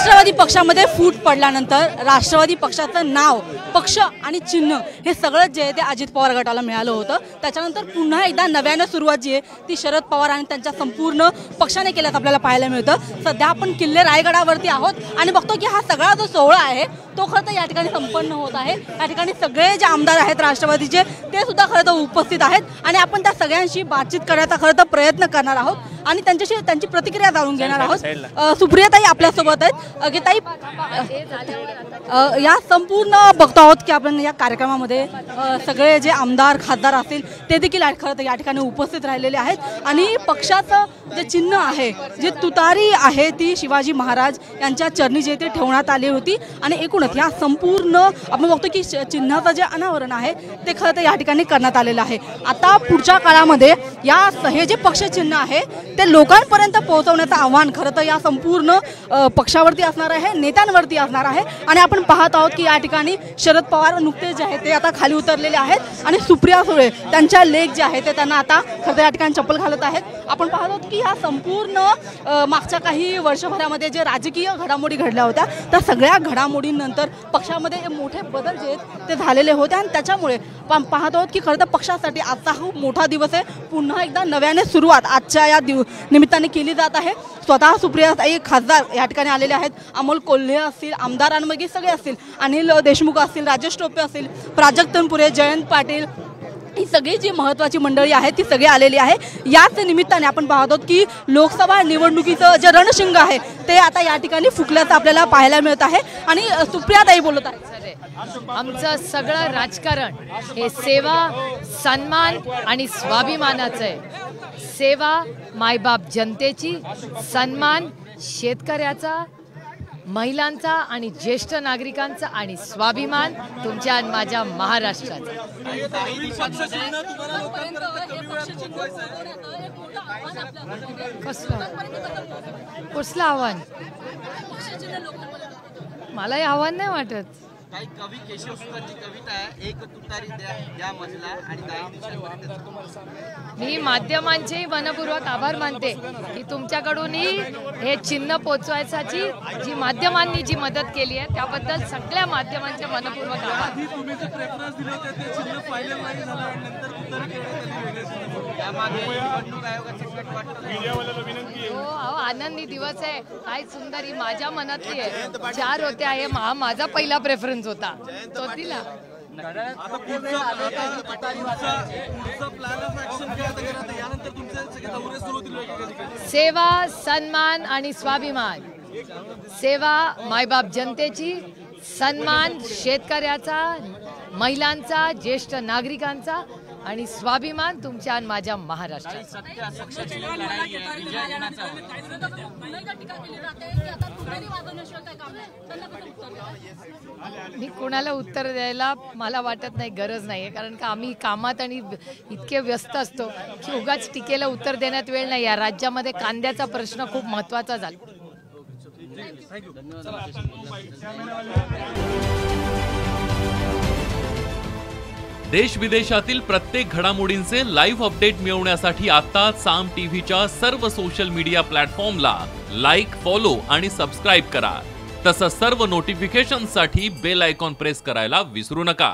राष्ट्रवादी पक्षामध्ये फूट पडल्यानंतर राष्ट्रवादी पक्षाचं नाव, पक्ष आणि चिन्ह हे सगळं जे आहे ते अजित पवार गटाला मिळालं होतं। त्याच्यानंतर पुन्हा एकदा नव्यानं सुरुवात जी आहे ती शरद पवार आणि त्यांच्या संपूर्ण पक्षाने केल्यात आपल्याला पाहायला मिळतं। सध्या आपण किल्ले रायगडावरती आहोत आणि बघतो की हा सगळा जो सोहळा आहे तो खरं तर या ठिकाणी संपन्न होत आहे। या ठिकाणी सगळे जे आमदार आहेत राष्ट्रवादीचे ते सुद्धा खरं तर उपस्थित आहेत आणि आपण त्या सगळ्यांशी बातचीत करण्याचा खरं तर प्रयत्न करणार आहोत आणि त्यांच्याशी त्यांची प्रतिक्रिया जाणून घेणार आहोत। सुप्रियाताई आपल्यासोबत आहेत। ताई, या संपूर्ण बघतो आहोत की आपण या कार्यक्रमामध्ये सगळे जे आमदार खासदार असतील ते देखील खरं तर या ठिकाणी उपस्थित राहिलेले आहेत आणि पक्षाचं जे चिन्ह आहे, जी तुतारी आहे ती शिवाजी महाराज यांच्या चरणी जे ते ठेवण्यात आली होती आणि एकूणच या संपूर्ण आपण बघतो की चिन्हाचं जे अनावरण आहे ते खरं तर या ठिकाणी करण्यात आलेलं आहे। आता पुढच्या काळामध्ये हे जे पक्ष चिन्ह आहे ते लोकांपर्यंत पोहोचवण्याचं आव्हान खरं तर या संपूर्ण पक्षावरती असणार आहे, नेत्यांवरती असणार आहे आणि आपण पाहत आहोत की या ठिकाणी शरद पवार नुकतेच जे आहे ते आता खाली उतरलेले आहेत आणि सुप्रिया सुळे त्यांच्या लेक जे आहे ते त्यांना आता खरं तर या ठिकाणी चप्पल घालत आहेत। आपण पाहत आहोत की ह्या संपूर्ण मागच्या काही वर्षभरामध्ये जे राजकीय घडामोडी घडल्या होत्या त्या सगळ्या घडामोडींनंतर पक्षामध्ये मोठे बदल जे आहेत ते झालेले होते आणि त्याच्यामुळे पाहत आहोत की खरं तर पक्षासाठी आजचा हा मोठा दिवस आहे। पुन्हा एकदा नव्याने सुरुवात आजच्या या निमित्ताने केली जात आहे। स्वतः सुप्रियाताई खासदार या ठिकाणी आलेले आहेत, अमोल कोल्हे असतील, आमदारांमध्ये सगळे असतील, अनिल देशमुख असतील, राजेश टोपे असतील, प्राजक्त तनपुरे, जयंत पाटील, ही सगळी जी महत्त्वाची मंडळी आहे ती सगळी आलेली आहे। याच निमित्ताने आपण पाहतो की लोकसभा निवडणुकीचं जे रणशिंग आहे ते आता या ठिकाणी फुकल्याचं आपल्याला पाहायला मिळत आहे आणि सुप्रियाताई बोलत आहेत। आमचं सगळं राजकारण हे सेवा, सन्मान आणि स्वाभिमानाचं आहे। सेवा मायबाप जनतेची, सन्मान शेतकऱ्याचा, महिलांचा आणि ज्येष्ठ नागरिकांचा आणि स्वाभिमान तुमच्या आणि माझ्या महाराष्ट्राचा। कसलं आव्हान? मला हे आव्हान नाही वाटत। काही कवी केशव सुतारची कविता आहे, एक तुतारी द्या मजला आणि काही दिवसांपर्यंत। मी माध्यमांचे मनपूर्वक आभार मानते की तुमच्याकडूनही हे चिन्ह पोचवायची जी माध्यमांनी जी मदत केली आहे त्याबद्दल सगळ्या माध्यमांचे मनपूर्वक आभार। आनंदी दिवस आहे, काय सुंदर, ही माझ्या मनातली आहे। 4 होते आहे, माझा पहिला प्रेफरन्स होता तो दिला। सेवा, सन्मान आणि स्वाभिमान। सेवा मायबाप जनतेची, सन्मान शेतकऱ्याचा, महिलांचा, ज्येष्ठ नागरिकांचा आणि स्वाभिमान तुमच्या आणि माझ्या महाराष्ट्राचा। मी कोणाला उत्तर द्यायला मला वाटत नाही, गरज नाही, कारण का आम्ही कामात आणि इतके व्यस्त असतो की उगाच टीकेला उत्तर देण्यात वेळ नाही। या राज्यामध्ये कांद्याचा प्रश्न खूप महत्त्वाचा झाला। देश विदेशातील प्रत्येक घडामोडींचे लाईव्ह अपडेट मिळवण्यासाठी आता साम टीव्हीच्या सर्व सोशल मीडिया प्लॅटफॉर्मला लाईक, फॉलो आणि सबस्क्राईब करा। तसंच सर्व नोटिफिकेशनसाठी बेल आयकॉन प्रेस करायला विसरू नका।